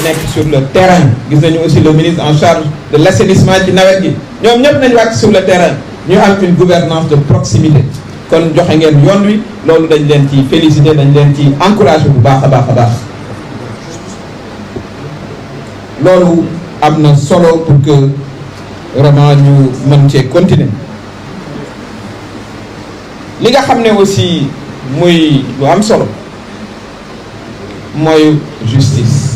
nekk sur le terrain gis nañu aussi le ministre en charge de l'assainissement ci nawet gi ñoom ñëpp nañu wàcc sur le terrain ñu am une gouvernance de proximité kon joxe ngeen yoon wi loolu dañ leen ci féliciter dañ leen ci encourager bu baax a baax a baax loolu am na solo pour que vraiment ñu mën cee continuer li nga xam ne aussi muy lu am solo mooy justice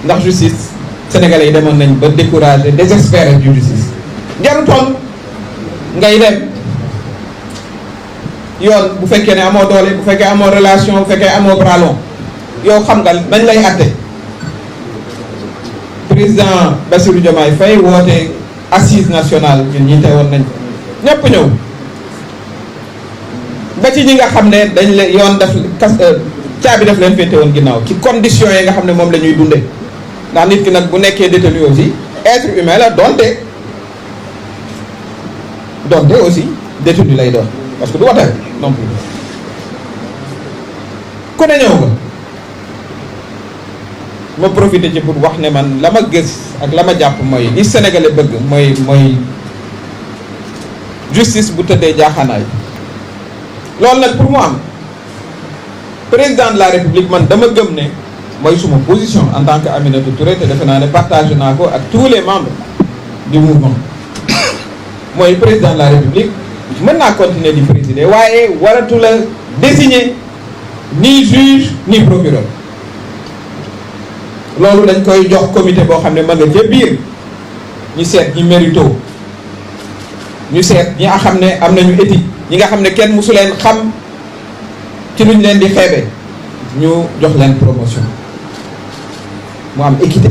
ndax justice sénégalais yi demoon nañ ba découragé désespéré du justice jarutoon ngay dem yoon bu fekkee ne amoo doole bu fekkee amoo relation bu fekkee amoo bras long yow xam nga nañ lay atte président Bassirou Diomaye Faye woote assise nationale ñun ñi teewoon nañ ñëpp ñëw ba ci ñi nga xam ne dañ la yoon def caabi def leen féete woon ginnaaw ci conditions yi nga xam ne moom la ñuy dundee ndax nit ki nag bu nekkee détenu aussi être humain la donte aussi détenu lay doon parce que du wate non plus ku ne ñëw nga ma profité ci pour wax ne man la ma gis ak la ma jàpp mooy li Sénégalais bëgg mooy justice bu tëddee jaaxaanaay loolu nag pour mu am président de la république man dama gëm ne mooy suma position en tant que Aminata Touré te defe naa ne partagé naa ko ak tous les membres du mouvement mooy président de la république mën naa continuer di présider waaye waratu la désigner ni juge ni procureur loolu dañ koy jox comité boo xam ne ma nga ca biir ñu seet ñi mérito ñu seet ñi nga xam ne am nañu éthique ñi nga xam ne kenn musu leen xam ci luñ leen di xeebe ñu jox leen promotion mu am équité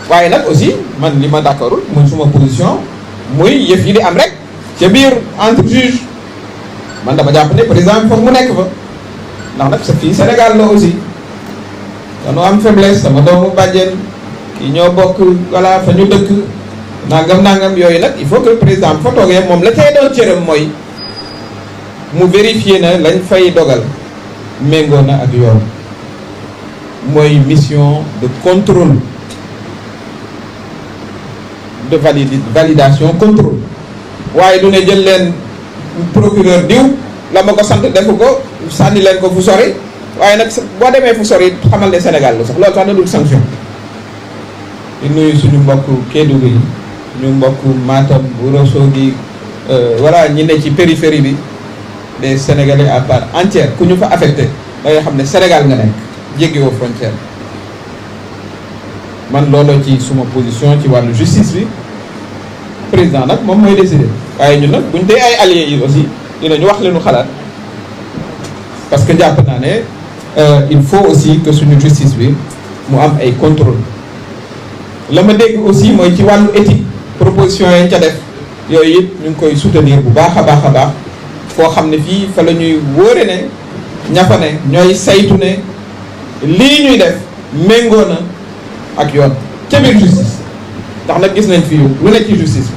waaye nag aussi man li ma d'accordul muy suma position muy yëf yi di am rek ca biir entre juge man dama jàpp ne président bi foog mu nekk fa ndax nag sa fii Sénégal la aussi dañoo am faiblesse sama doomu bàjjen kii ñoo bokk voilà fa ñu dëkk nangam yooyu nag il faut que président bi fa toogee moom la cay doon cëram mooy mu vérifier na lañ fay dogal méngoo na ak yoon mooy mission de contrôle de validation contrôle waaye du ne jël leen procureur diw la ma ko sant defu ko sànni leen ko fu sori waaye nag boo demee fu sori xamal ne Sénégal la sax loolu sax na dul sanction di nuyu suñu mbokk Kédougou yi ñu mbokk Matam Ourossogui voilà ñi ne ci périphérie bi des Sénégalais à part entière ku ñu fa affecté da ngay xam ne Sénégal nga nekk jéggiwoo frontière man looloo ci suma position ci wàllu justice bi président nag moom mooy décider waaye ñun nag buñ dee ay alliés yi aussi dinañu wax leenu xalaat parce que jàpp naa ne il faut aussi que suñu justice bi mu am ay contrôle la ma dégg aussi mooy ci wàllu éthique proposition yañ ca def yooyu it ñu ngi koy soutenir bu baax a baax a baax foo xam ne fii fa la ñuy wóore ne ñafa ne ñooy saytu ne lii ñuy def méngoo na ak yoon ca biir justice ndax nag gis nañ fi lu nekk ci justice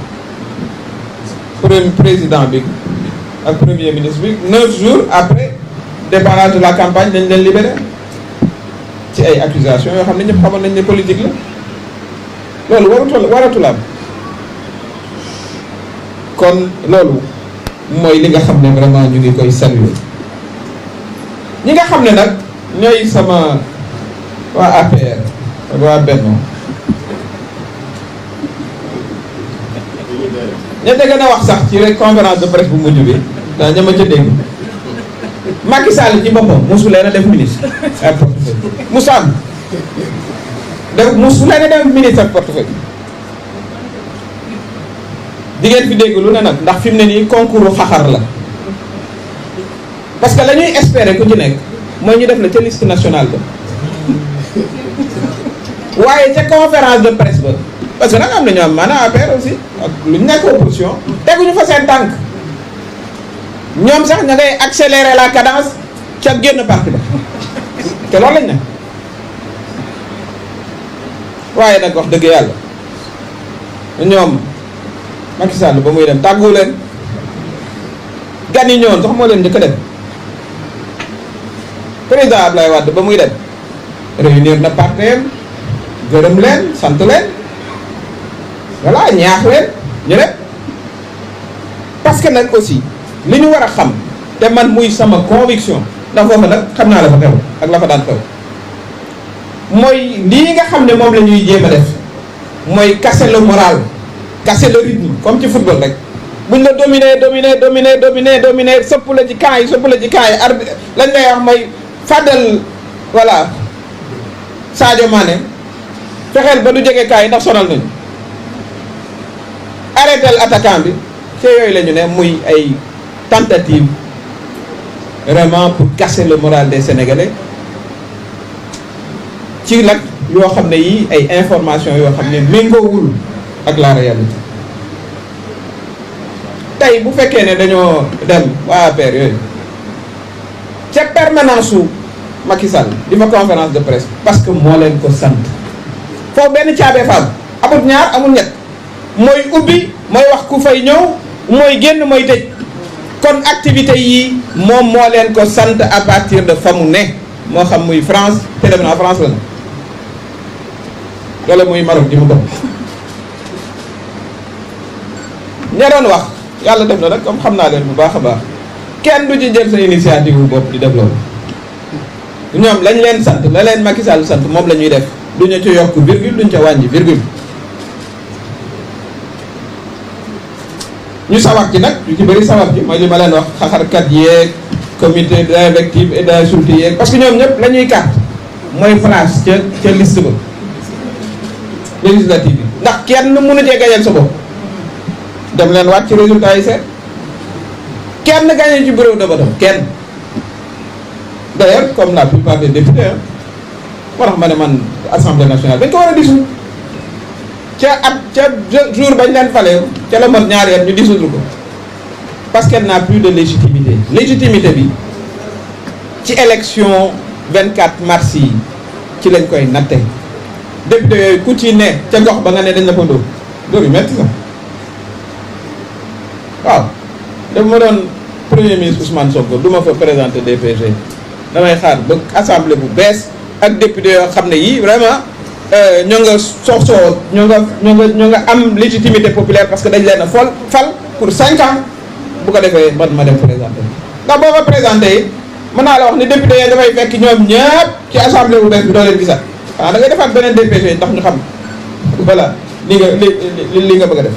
président bi ak premier ministre bi 9 jours après démarrage de la campagne dañ leen libéré ci ay accusations yoo xam ne ñëpp xamoon nañ ne politique la loolu waratul am kon loolu mooy li nga xam ne vraiment ñu ngi koy saluer ñi nga xam ne nag ñooy sama waa APR ak waa Benno ña ca gën a wax sax ci rek conférence de presse bu mujj bi daa ñama ca dégg Macky Sall ci boppam mosu leen a def ministre ak portefeuille mosu leen a def ministre ak portefeuille di ngeen fi dégg lu ne nag ndax fi mu ne nii concours xaxar la parce que la ñuy espérer ku ci nekk mooy ñu def la ca liste nationale ba waaye ca conférence de presse ba parce que nag am na ñoo am maanaam APR aussi ak lu ñu nekk opposition teguñu fa seen tànk ñoom sax ña ngay accélérer la cadence ca génn parti ba te loolu lañ ne waaye nag wax dëgg yàlla ñoom Macky Sall ba muy dem tàggu leen gan yi ñëwoon sax moo leen njëkk a dem président Ablaye Wade ba muy dem réunir na parteem gërëm leen sant leen voilà ñaax leen ñu ne parce que nag aussi li ñu war a xam te man muy sama conviction ndax foofu nag xam naa la fa xew ak la fa daan xew mooy lii nga xam ne moom la ñuy jéem a def mooy casser le moral casser le rythme comme ci football rek buñ la dominer sëpp la ci camp yi arbitre lañ lay wax mooy fàddal voilà Sadio Mané fexeel ba du jege camp yi ndax sonal nañu arrêtel attaquant bi ci yooyu la ñu ne muy ay tentative vraiment pour casser le moral des Sénégalais ci nag yoo xam ne yi ay information yoo xam ne méngoowul ak la réalité tey bu fekkee ne dañoo dem waa APR yooyu ca permanence su Macky Sall di fa conférence de presse parce que moo leen ko sant foofu benn caabee faam amul ñaar amul ñett mooy ubbi mooy wax ku fay ñëw mooy génn mooy tëj kon activité yi moom moo leen ko sant à partir de fa mu ne moo xam muy France te dem na France la na wala muy Maroc ji mu doon ña doon wax yàlla def na rek comme xam naa leen bu baax a baax kenn du ci jël sa initiative bu bopp di def loolu ñoom lañ leen sant la leen Macky Sall sant moom la ñuy def duñu ci yokk virgule duñu ca wàññi virgule ñu sawar ci nag ñu ci bëri sawar ci mooy li ma leen wax xaxarkat yeeg comité d'invective et d'insulte yeeg parce que ñoom ñëpp la ñuy carte mooy place ca liste ba législative bi ndax kenn mënu cee gañeel sa bopp dem leen waat ci résultat yi seet kenn gañee ci bureau de vote kenn d'ailleurs comme la plupart des députés moo tax ma ne man assemblée nationale dañ ko war a dissoudre ca jour bañ leen fale ca la mot ñaari at ñu dissoudre ko parce qu'elle n'a plus de légitimité bi ci élection 24 mars yi ci lañ koy natte député yooyu ku ci ne ca gox ba nga ne dañ la ko dóor yu metti sax waaw daf ma doon premier ministre Ousmane Sonko du ma fa présenter DPG damay xaar ba assemblée bu bees ak député yoo xam ne yii vraiment ñoo nga soxsoo ñoo nga am légitimité populaire parce que dañ leen a fal pour 5 ans bu ko defee man ma dem présenter ndax boo ko présenté yi mën naa la wax ni député yi dafay fekk ñoom ñëpp ci assemblée bu bees bi doo leen gisat da ngay defaat beneen DPG ndax ñu xam voilà li nga bëgg a def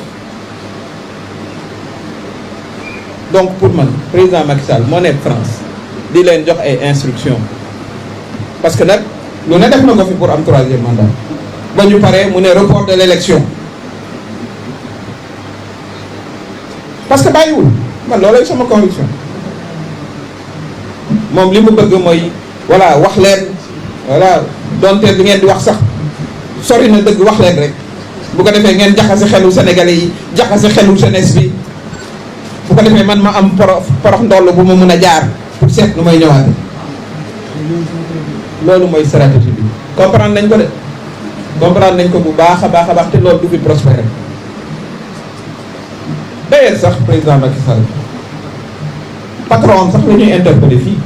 donc pour man président Macky Sall moo nekk France di leen jox ay instructions parce que nag lu ne def na ko fi pour am 3e mandat ba ñu paree mu ne report de l'élection parce que bàyyiwul man loolay sama conviction moom li mu bëgg mooy voilà wax leen voilà donte bi ngeen di wax sax sori na dëgg wax leen rek bu ko defee ngeen jaxase xelu Sénégalais yi jaxase xelu jeunesse bi bu ko defee man ma am porox ndoll bu ma mun a jaar pour seet nu may ñëwaate loolu mooy stratégie bi comprendre nañ ko de comprendre nañ ko bu baax a baax te loolu du fi prospérer d'ailleurs sax président Macky Sall patron sax la ñuy interpeller fii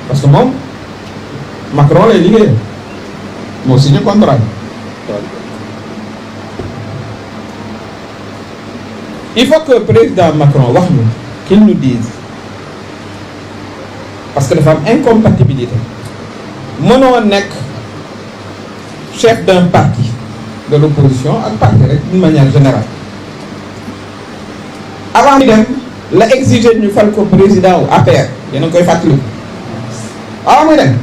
parce que moom Macron lay liggéey moo signé contrat il faut que président Macron wax ñu qu'il nous dise parce que dafa am incompatibilité mënoo nekk chef d'un parti de l'opposition ak parti rek d'une manière générale avant ñu dem la exiger ñu fal ko président wu APR yéen a ngi koy fàttali avant muy dem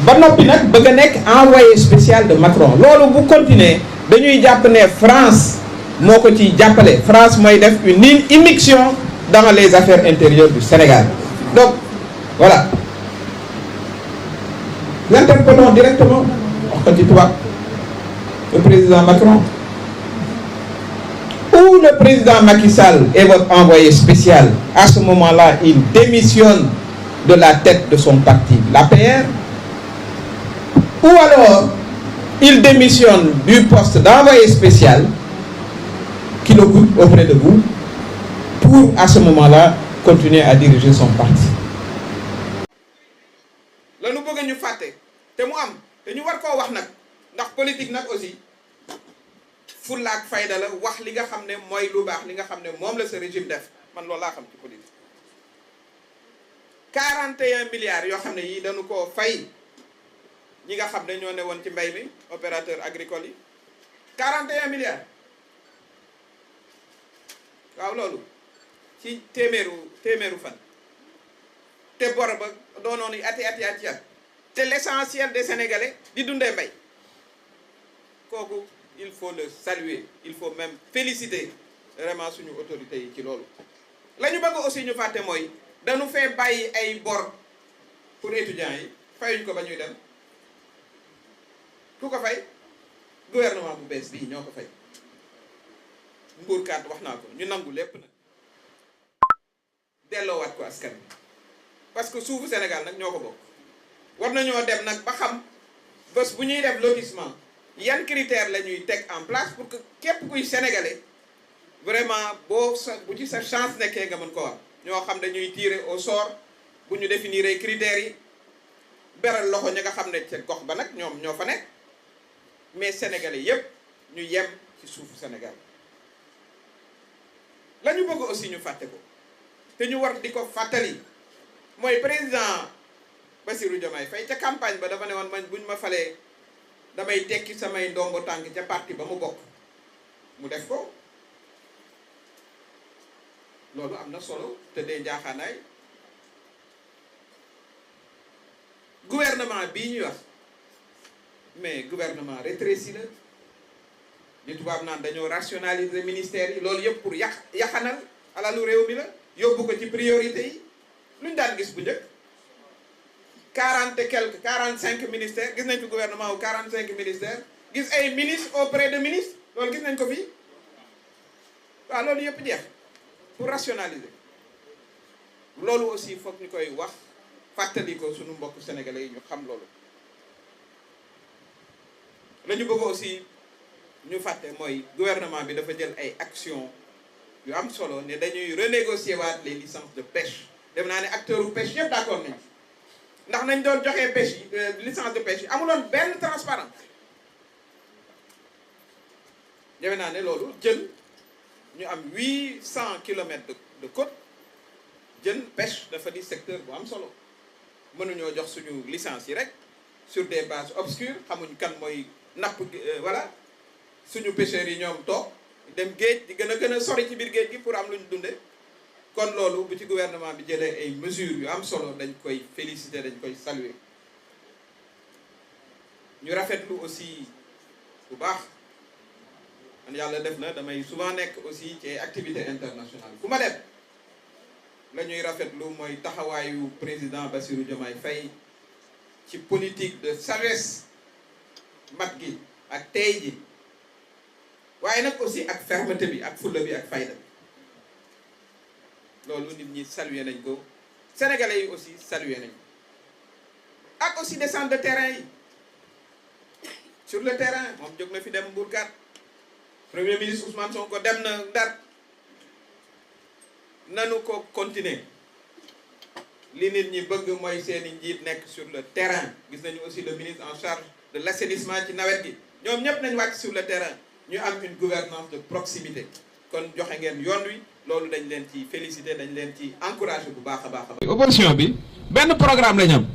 ba noppi nag bëgg a nekk envoyé spécial de Macron loolu bu continuer dañuy jàpp ne France moo ko ci jàppale France mooy def une immixtion dans les affaires intérieures du Sénégal donc voilà l'interpellons directement wax ko ci tubaab le président Macron ou le président Macky Sall est votre envoyé spécial à ce moment-là il démissionne de la tête de son parti l'APR ou alors il démissionne du poste d'envoyé spécial qu'il occupe auprès de vous pour à ce moment-là continuer à diriger son parti. La nu bëgg te mu am te ñu war koo wax nag ndax politique nag aussi fulla ak fayda la wax li nga xam ne mooy lu baax li nga xam ne moom la sa régime def man loolu laa xam ci politique 41 milliards yoo xam ne yii dañu koo fay ñi nga xam ne ñoo ne woon ci mbay mi opérateur agricole yi 41 milliards waaw loolu ci téeméeru fan te bor ba doonoon ati at te l'essentiel des Sénégalais di dundee mbay kooku il faut le saluer il faut même féliciter vraiment suñu autorités yi ci loolu la ñu bëgg aussi ñu fàtte mooy dañu fee bàyyi ay bor pour étudiants yi fayuñ ko ba ñuy dem ku ko fay gouvernement bu bees bii ñoo ko fay mbuurkaat wax naa ko ñu nangu lépp nag delloowaat ko askan bi parce que suufu Sénégal nag ñoo ko bokk war nañoo dem nag ba xam bés bu ñuy def lotissement yan critères la ñuy teg en place pour que képp kuy sénégalais vraiment bu ci sa chance nekkee nga mën ko am ñoo xam dañuy tirer au sort bu ñu définir ay critères yi beral loxo ñi nga xam ne ca gox ba nag ñoom ñoo fa nekk mais sénégalais yépp ñu yem ci suufu Sénégal la ñu bëgg aussi ñu fàtte ko te ñu war di ko fàttali mooy président Bassirou Diomaye Faye ca campagne ba dafa ne woon man buñ ma falee damay tekki samay ndombo tànk ca parti ba mu bokk mu def ko loolu am na solo te dee njaaxaanaay gouvernement bii ñuy wax mais gouvernement rétréci la li tubaab naan dañoo rationaliser ministères yi loolu yëpp pour yaxanal alalu réew mi la yóbbu ko ci priorité yi lu ñu daan gis bu njëkk 40 et quelques 45 ministères gis nañ fi gouvernement wu 45 ministères gis ay ministres auprès de ministres loolu gis nañ ko fii waaw loolu yëpp jeex pour rationaliser loolu aussi foog ñu koy wax fàttali ko suñu mbokk sénégalais yi ñu xam loolu la ñu bëgg aussi ñu fàtte mooy gouvernement bi dafa jël ay actions yu am solo ne dañuy renégocier waat les licences de pêche dem naa ne acteurs u pêche yëpp d'accord nañ ndax nañ doon joxee pêche yi licence de pêche yi amuloon benn transparence dem naa ne loolu jën ñu am 800 kilomètres de côte jën pêche dafa di secteur bu am solo mënuñoo jox suñu licence yi rek sur des bases obscures xamuñ kan mooy napp voilà suñu pêcheurs yi ñoom toog dem géej di gën a sori ci biir géej gi pour am lu ñu dunde kon loolu bu ci gouvernement bi jëlee ay mesures yu am solo dañ koy féliciter dañ koy saluer ñu rafetlu aussi bu baax man yàlla def na damay souvent nekk aussi ci activités internationales fu ma dem la ñuy rafetlu mooy taxawaayu président Bassirou Diomaye Faye ci politique de sagesse mat gi ak tey ji waaye nag aussi ak fermeté bi ak fulla bi ak fayda bi loolu nit ñi saluer nañ ko sénégalais yi aussi saluer nañ ko ak aussi descente de terrain yi sur le terrain moom jóg na fi dem Mbourkat premier ministre Ousmane Sonko dem na Ndar nanu ko continuer li nit ñi bëgg mooy seeni njiit nekk sur le terrain gis nañu aussi le ministre en charge de l'assainissement ci nawet gi ñoom ñëpp nañ wàcc sur le terrain ñu am une gouvernance de proximité kon joxe ngeen yoon wi loolu dañ leen ci féliciter dañ leen ci encourager bu baax a baax a baax. opposition bi benn programme lañ am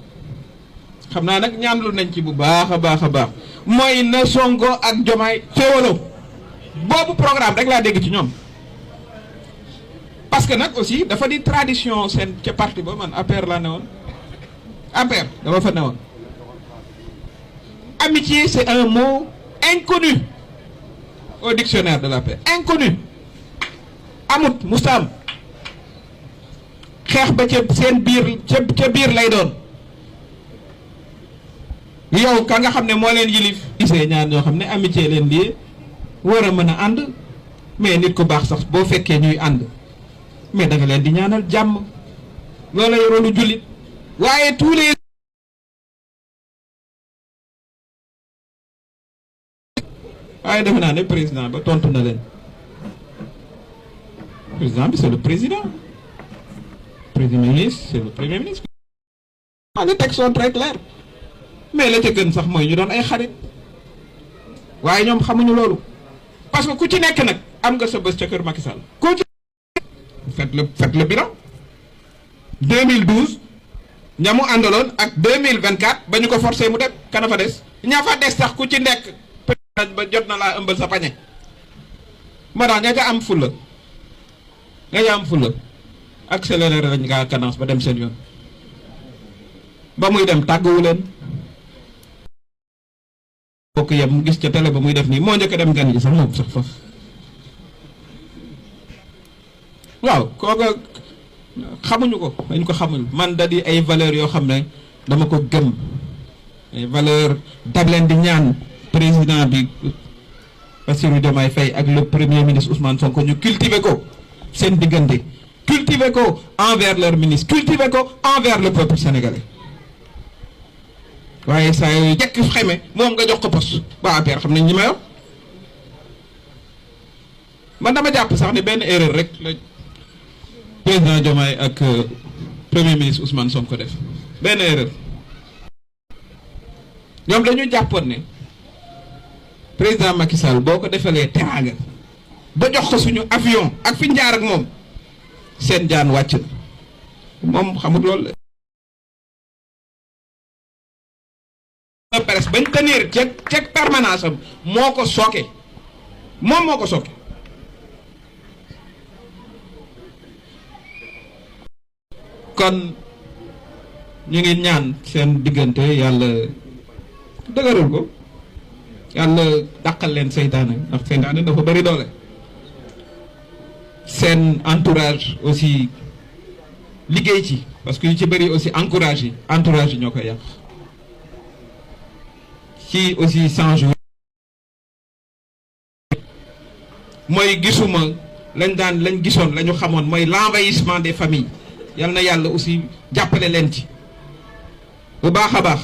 xam naa nag ñaanlu nañ ci bu baax a baax a baax mooy na Sonko ak Diomaye féewaloo boobu programme rek laa dégg ci ñoom parce que nag aussi dafa di tradition seen ca parti ba man APR laa ne woon APR dafa fa ne woon amitié c'est un mot inconnu au dictionnaire de l'APR inconnu amut mustaam xeex ba ca seen biir ca biir lay doon yow ka nga xam ne moo leen yilif gisee ñaar ñoo xam ne amitié leen lii war a mën a ànd mais nit ku baax sax boo fekkee ñuy ànd mais da nga leen di ñaanal jàmm loola yoroonu jullit waaye tous les waaye defe naa ne président ba tontu na leen président bi c'est le président premier ministre c'est le premier ministre les textes sont très clairs mais la ca gën sax mooy ñu doon ay xarit waaye ñoom xamuñu loolu parce que ku ci nekk nag am nga sa bés ca kër Macky Sall ku ci faites le bilan 2012 ña mu àndaloon ak 2024 ba ñu ko forcé mu dem kana fa des ña fa des sax ku ci nekk ba jot na laa ëmbal sa pañe moo tax ña ca am fulla accéléré lañ ngaa cadence ba dem seen yoon ba muy dem tàgguwu leen bokk yem mu gis ca télé ba muy def nii moo njëkk a dem gan ji sax moom sax foofu waaw kooka xamuñu ko dañ ko xamuñu man da di ay valeurs yoo xam ne dama ko gëm ay valeurs dab leen di ñaan président bi Bassirou Diomaye Faye ak le premier ministre Ousmane Sonko ñu cultiver ko seen diggante cultiver ko envers leur ministre cultiver ko envers le peuple sénégalais waaye saa yooyu jekk xeme moom nga jox ko poste waa APR xam nañ ñi ma yor man dama jàpp sax ne benn erreur rek la président Diomaye ak premier ministre Ousmane Sonko def benn erreur ñoom dañu jàppoon ne président Macky Sall boo ko defalee teraanga ba jox ko suñu avion ak fi njaar ak moom seen jaan wàcc na moom xamul loolu la presse bañ tenir ceeg permanence am moo ko sooke moom moo ko sooke kon ñu ngi ñaan seen diggante yàlla dëgëral ko yàlla dàqal leen seytaane ndax seytaane dafa bari doole seen entourage aussi liggéey ci parce que yu ci bëri aussi entourage yi ñoo koy yàq ci aussi 100 jours mooy gisuma lañ gisoon la ñu xamoon mooy l'envahissement des familles yal na yàlla aussi jàppale leen ci bu baax a baax